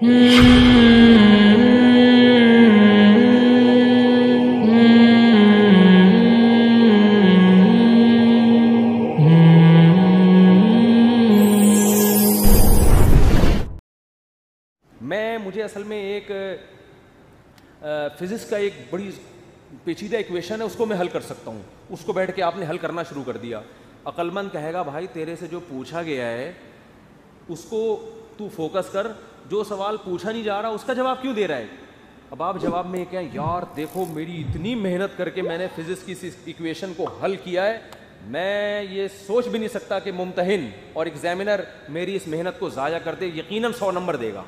میں مجھے اصل میں ایک فزکس کا ایک بڑی پیچیدہ ایکویشن ہے، اس کو میں حل کر سکتا ہوں. اس کو بیٹھ کے آپ نے حل کرنا شروع کر دیا. عقل مند کہے گا بھائی تیرے سے جو پوچھا گیا ہے اس کو تو فوکس کر، جو سوال پوچھا نہیں جا رہا اس کا جواب کیوں دے رہا ہے. اب آپ جواب میں یہ کہیں یار دیکھو میری اتنی محنت کر کے میں نے فزکس کی اس ایکویشن کو حل کیا ہے، میں یہ سوچ بھی نہیں سکتا کہ ممتحن اور ایگزامینر میری اس محنت کو ضائع کر دے، یقیناً 100 نمبر دے گا.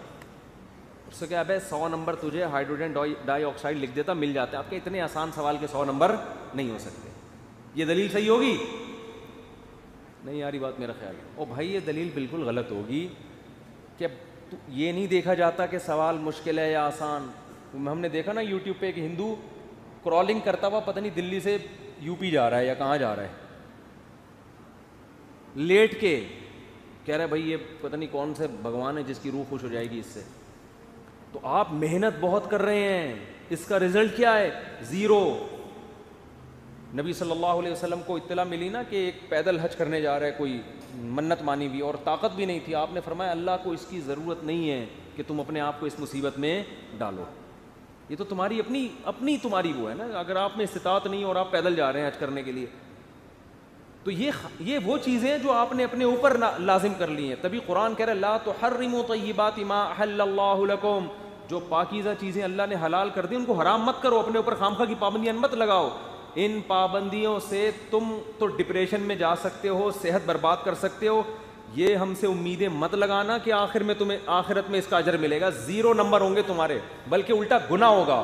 اس سے کیا ہے 100 نمبر تجھے ہائیڈروجن ڈائی آکسائڈ لکھ دیتا مل جاتا ہے. آپ کے اتنے آسان سوال کے 100 نمبر نہیں ہو سکتے. یہ دلیل صحیح ہوگی؟ نہیں یاری بات میرا خیال ہے. او بھائی یہ دلیل بالکل غلط ہوگی کہ یہ نہیں دیکھا جاتا کہ سوال مشکل ہے یا آسان. ہم نے دیکھا نا یوٹیوب پہ ایک ہندو کرالنگ کرتا ہوا پتہ نہیں دلی سے یو پی جا رہا ہے یا کہاں جا رہا ہے، لیٹ کے کہہ رہا ہے بھائی یہ پتہ نہیں کون سے بھگوان ہے جس کی روح خوش ہو جائے گی اس سے. تو آپ محنت بہت کر رہے ہیں، اس کا رزلٹ کیا ہے؟ 0. نبی صلی اللہ علیہ وسلم کو اطلاع ملی نا کہ ایک پیدل حج کرنے جا رہا ہے کوئی، منت مانی بھی اور طاقت بھی نہیں تھی. آپ نے فرمایا اللہ کو اس کی ضرورت نہیں ہے کہ تم اپنے آپ کو اس مصیبت میں ڈالو. یہ تو تمہاری اپنی تمہاری وہ ہے نا. اگر آپ میں استطاعت نہیں اور آپ پیدل جا رہے ہیں حج کرنے کے لیے، تو یہ وہ چیزیں جو آپ نے اپنے اوپر لازم کر لی ہیں. تبھی قرآن کہہ رہا ہے لا تحرموا طیبات ما احل اللہ لکم، جو پاکیزہ چیزیں اللہ نے حلال کر دی ان کو حرام مت کرو، اپنے اوپر خامخواہ کی پابندیاں مت لگاؤ. ان پابندیوں سے تم تو ڈپریشن میں جا سکتے ہو، صحت برباد کر سکتے ہو. یہ ہم سے امیدیں مت لگانا کہ آخر میں تمہیں آخرت میں اس کا اجر ملے گا. 0 نمبر ہوں گے تمہارے، بلکہ الٹا گناہ ہوگا.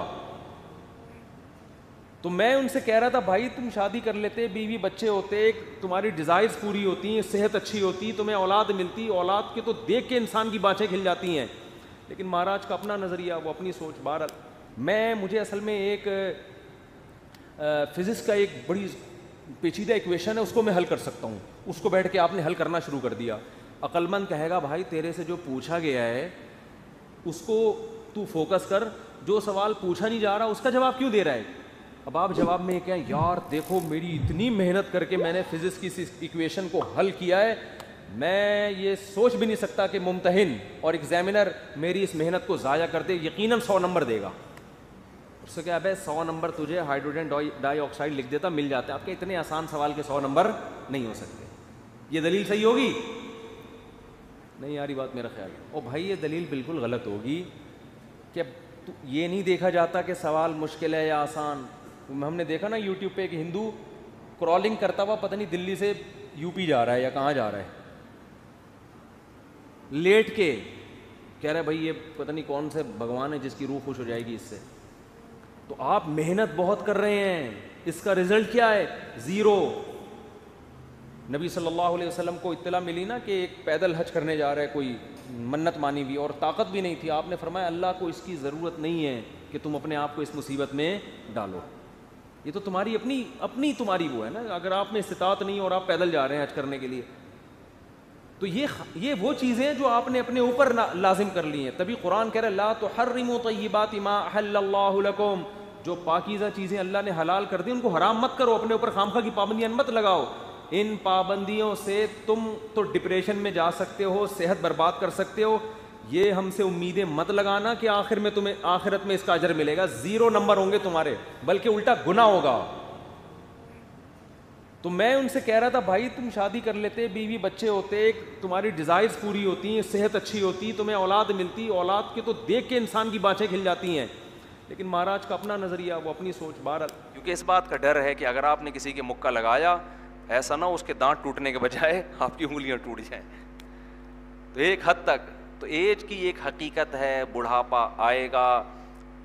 تو میں ان سے کہہ رہا تھا بھائی تم شادی کر لیتے، بیوی بچے ہوتے، تمہاری ڈیزائرز پوری ہوتی، صحت اچھی ہوتی، تمہیں اولاد ملتی، اولاد کے تو دیکھ کے انسان کی بانچیں کھل جاتی ہیں. لیکن مہاراج کا اپنا نظریہ، وہ اپنی سوچ. بہرحال مجھے اصل میں ایک فزکس کا ایک بڑی پیچیدہ ایکویشن ہے، اس کو میں حل کر سکتا ہوں. اس کو بیٹھ کے آپ نے حل کرنا شروع کر دیا. عقل مند کہے گا بھائی تیرے سے جو پوچھا گیا ہے اس کو تو فوکس کر، جو سوال پوچھا نہیں جا رہا اس کا جواب کیوں دے رہا ہے. اب آپ جواب میں یہ کہیں یار دیکھو میری اتنی محنت کر کے میں نے فزکس کی اس ایکویشن کو حل کیا ہے، میں یہ سوچ بھی نہیں سکتا کہ ممتحن اور ایگزامینر میری اس محنت کو ضائع کر دے، یقیناً 100 نمبر دے گا. اس سے کیا ہے 100 نمبر تجھے ہائیڈروجن ڈائی آکسائڈ لکھ دیتا مل جاتا ہے. آپ کے اتنے آسان سوال کے 100 نمبر نہیں ہو سکتے. یہ دلیل صحیح ہوگی؟ نہیں یاری بات میرا خیال ہے. او بھائی یہ دلیل بالکل غلط ہوگی کہ یہ نہیں دیکھا جاتا کہ سوال مشکل ہے یا آسان. ہم نے دیکھا نا یوٹیوب پہ ایک ہندو کرالنگ کرتا ہوا پتہ نہیں دلی سے یو پی جا رہا ہے یا کہاں جا رہا ہے، لیٹ کے کہہ رہا ہے بھائی یہ پتہ نہیں کون سے بھگوان ہے جس کی روح خوش ہو جائے گی اس سے. تو آپ محنت بہت کر رہے ہیں، اس کا رزلٹ کیا ہے؟ 0. نبی صلی اللہ علیہ وسلم کو اطلاع ملی نا کہ ایک پیدل حج کرنے جا رہا ہے کوئی، منت مانی بھی اور طاقت بھی نہیں تھی. آپ نے فرمایا اللہ کو اس کی ضرورت نہیں ہے کہ تم اپنے آپ کو اس مصیبت میں ڈالو. یہ تو تمہاری اپنی تمہاری وہ ہے نا. اگر آپ میں استطاعت نہیں اور آپ پیدل جا رہے ہیں حج کرنے کے لیے، تو یہ وہ چیزیں جو آپ نے اپنے اوپر لازم کر لی ہیں. تبھی قرآن کہہ رہا ہے لا تحرموا طیبات ما احل اللہ لکم، جو پاکیزہ چیزیں اللہ نے حلال کر دی ان کو حرام مت کرو، اپنے اوپر خامخواہ کی پابندیاں مت لگاؤ. ان پابندیوں سے تم تو ڈپریشن میں جا سکتے ہو، صحت برباد کر سکتے ہو. یہ ہم سے امیدیں مت لگانا کہ آخر میں تمہیں آخرت میں اس کا اجر ملے گا. 0 نمبر ہوں گے تمہارے، بلکہ الٹا گناہ ہوگا. تو میں ان سے کہہ رہا تھا بھائی تم شادی کر لیتے، بیوی بچے ہوتے، تمہاری ڈیزائرز پوری ہوتی، صحت اچھی ہوتی، تمہیں اولاد ملتی، اولاد کے تو دیکھ کے انسان کی بانچیں کھل جاتی ہیں. لیکن مہاراج کا اپنا نظریہ، وہ اپنی سوچ. بہرحال کیونکہ اس بات کا ڈر ہے کہ اگر آپ نے کسی کے مکہ لگایا، ایسا نہ اس کے دانت ٹوٹنے کے بجائے آپ کی انگلیاں ٹوٹ جائیں. تو ایک حد تک تو ایج کی ایک حقیقت ہے، بڑھاپا آئے گا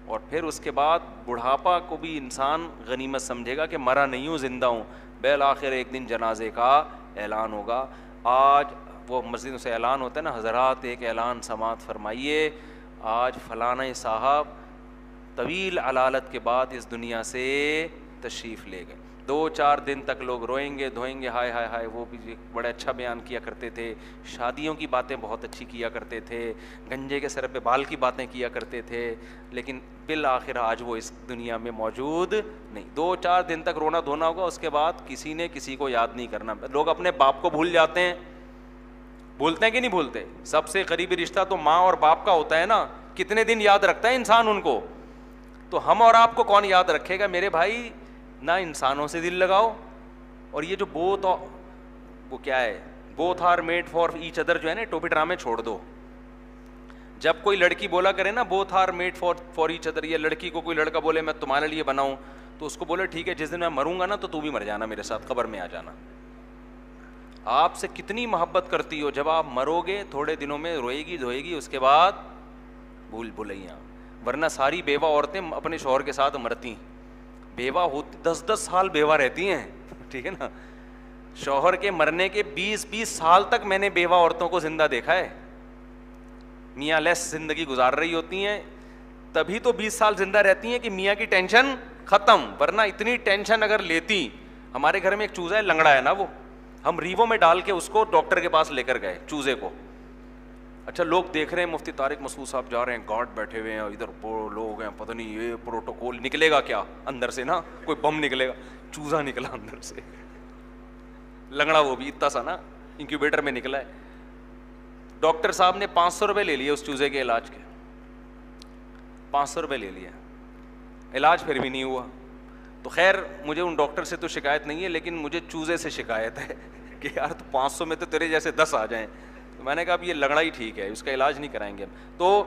اور پھر اس کے بعد بڑھاپا کو بھی انسان غنیمت سمجھے گا کہ مرا نہیں ہوں، زندہ ہوں. بالآخر ایک دن جنازے کا اعلان ہوگا. آج وہ مسجدوں سے اعلان ہوتا ہے نا، حضرات ایک اعلان سماعت فرمائیے، آج فلانا صاحب طویل علالت کے بعد اس دنیا سے تشریف لے گئے. 2-4 دن تک لوگ روئیں گے دھوئیں گے, ہائے ہائے ہائے وہ بھی بڑے اچھا بیان کیا کرتے تھے, شادیوں کی باتیں بہت اچھی کیا کرتے تھے, گنجے کے سر پہ بال کی باتیں کیا کرتے تھے, لیکن بالآخر آج وہ اس دنیا میں موجود نہیں. 2-4 دن تک رونا دھونا ہوگا, اس کے بعد کسی نے کسی کو یاد نہیں کرنا. لوگ اپنے باپ کو بھول جاتے ہیں, بھولتے ہیں کہ نہیں بھولتے؟ سب سے قریبی رشتہ تو ماں اور باپ کا ہوتا ہے نا, کتنے دن یاد رکھتا ہے انسان ان کو. تو ہم اور آپ کو کون یاد رکھے گا میرے بھائی؟ نہ انسانوں سے دل لگاؤ. اور یہ جو وہ کیا ہے, both are made for each other جو ہے نا, ٹوپی ڈرامے چھوڑ دو. جب کوئی لڑکی بولا کرے نا both are made for each other, یا لڑکی کو کوئی لڑکا بولے میں تمہارے لیے بناؤں, تو اس کو بولے ٹھیک ہے جس دن میں مروں گا نا تو بھی مر جانا میرے ساتھ, قبر میں آ جانا. آپ سے کتنی محبت کرتی ہو, جب آپ مرو گے تھوڑے دنوں میں روئے گی دھوئے گی, اس کے بعد بھول بھلائیاں. ورنہ ساری بیوہ عورتیں اپنے شوہر کے ساتھ مرتی, بیوہ ہوتی 10-10 سال بیوہ رہتی ہیں, ٹھیک ہے نا. شوہر کے مرنے کے 20-20 سال تک میں نے بیوہ عورتوں کو زندہ دیکھا ہے, میاں لیس زندگی گزار رہی ہوتی ہیں, تبھی تو 20 سال زندہ رہتی ہیں کہ میاں کی ٹینشن ختم. ورنہ اتنی ٹینشن اگر لیتی, ہمارے گھر میں ایک چوزا ہے, لنگڑا ہے نا وہ, ہم ریوو میں ڈال کے اس کو ڈاکٹر کے پاس لے کر گئے چوزے کو. اچھا لوگ دیکھ رہے ہیں مفتی طارق مسعود صاحب جا رہے ہیں, گارڈ بیٹھے ہوئے ہیں, ادھر لوگ ہیں, پتہ نہیں یہ پروٹوکول نکلے گا کیا اندر سے, نا کوئی بم نکلے گا. چوزا نکلا اندر سے, لنگڑا, وہ بھی اتنا سا نا, انکیوبیٹر میں نکلا ہے. ڈاکٹر صاحب نے 500 روپے لے لیے اس چوزے کے علاج کے, 500 روپے لے لیا, علاج پھر بھی نہیں ہوا. تو خیر مجھے ان ڈاکٹر سے تو شکایت نہیں ہے, لیکن مجھے چوزے سے شکایت ہے کہ یار تو 500 میں تو تیرے جیسے 10 آ جائیں. تو میں نے کہا اب یہ لنگڑا ہی ٹھیک ہے, اس کا علاج نہیں کرائیں گے. تو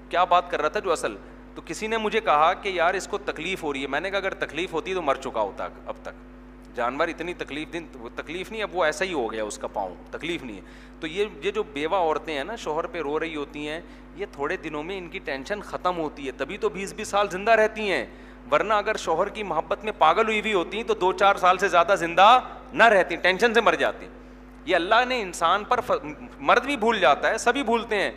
کیا بات کر رہا تھا جو اصل, تو کسی نے مجھے کہا کہ یار اس کو تکلیف ہو رہی ہے. میں نے کہا اگر تکلیف ہوتی تو مر چکا ہوتا اب تک. جانور اتنی تکلیف نہیں, اب وہ ایسا ہی ہو گیا اس کا پاؤں, تکلیف نہیں ہے. تو یہ جو بیوہ عورتیں ہیں نا شوہر پہ رو رہی ہوتی ہیں, یہ تھوڑے دنوں میں ان کی ٹینشن ختم ہوتی ہے, تبھی تو 20-20 سال زندہ رہتی ہیں. ورنہ اگر شوہر کی محبت میں پاگل ہوئی ہوتی تو 2-4 سال سے زیادہ زندہ نہ رہتی, ٹینشن سے مر جاتی. یہ اللہ نے انسان پر, مرد بھی بھول جاتا ہے, سبھی بھولتے ہیں,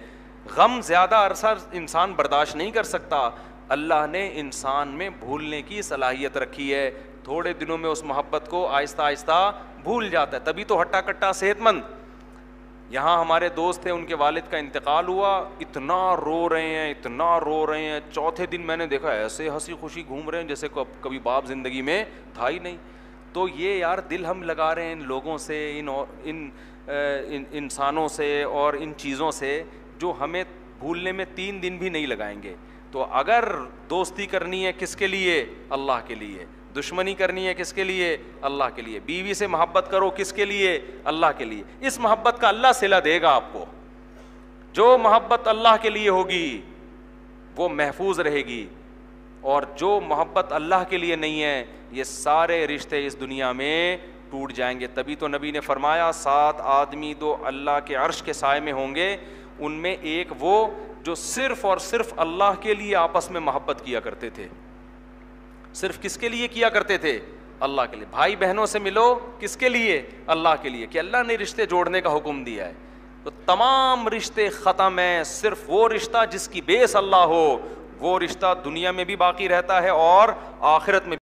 غم زیادہ عرصہ انسان برداشت نہیں کر سکتا. اللہ نے انسان میں بھولنے کی صلاحیت رکھی ہے, تھوڑے دنوں میں اس محبت کو آہستہ آہستہ بھول جاتا ہے, تبھی تو ہٹا کٹا صحت مند. یہاں ہمارے دوست تھے, ان کے والد کا انتقال ہوا, اتنا رو رہے ہیں, اتنا رو رہے ہیں. چوتھے دن میں نے دیکھا ایسے ہنسی خوشی گھوم رہے ہیں جیسے کبھی باپ زندگی میں تھا ہی نہیں. تو یہ یار دل ہم لگا رہے ہیں ان لوگوں سے, ان انسانوں سے اور ان چیزوں سے جو ہمیں بھولنے میں 3 دن بھی نہیں لگائیں گے. تو اگر دوستی کرنی ہے کس کے لیے؟ اللہ کے لیے. دشمنی کرنی ہے کس کے لیے؟ اللہ کے لیے. بیوی سے محبت کرو کس کے لیے؟ اللہ کے لیے. اس محبت کا اللہ صلہ دے گا آپ کو. جو محبت اللہ کے لیے ہوگی وہ محفوظ رہے گی, اور جو محبت اللہ کے لیے نہیں ہے یہ سارے رشتے اس دنیا میں ٹوٹ جائیں گے. تبھی تو نبی نے فرمایا 7 آدمی دو اللہ کے عرش کے سائے میں ہوں گے, ان میں ایک وہ جو صرف اور صرف اللہ کے لیے آپس میں محبت کیا کرتے تھے. صرف کس کے لیے کیا کرتے تھے؟ اللہ کے لیے. بھائی بہنوں سے ملو کس کے لیے؟ اللہ کے لیے, کہ اللہ نے رشتے جوڑنے کا حکم دیا ہے. تو تمام رشتے ختم ہیں, صرف وہ رشتہ جس کی بیس اللہ ہو, وہ رشتہ دنیا میں بھی باقی رہتا ہے اور آخرت میں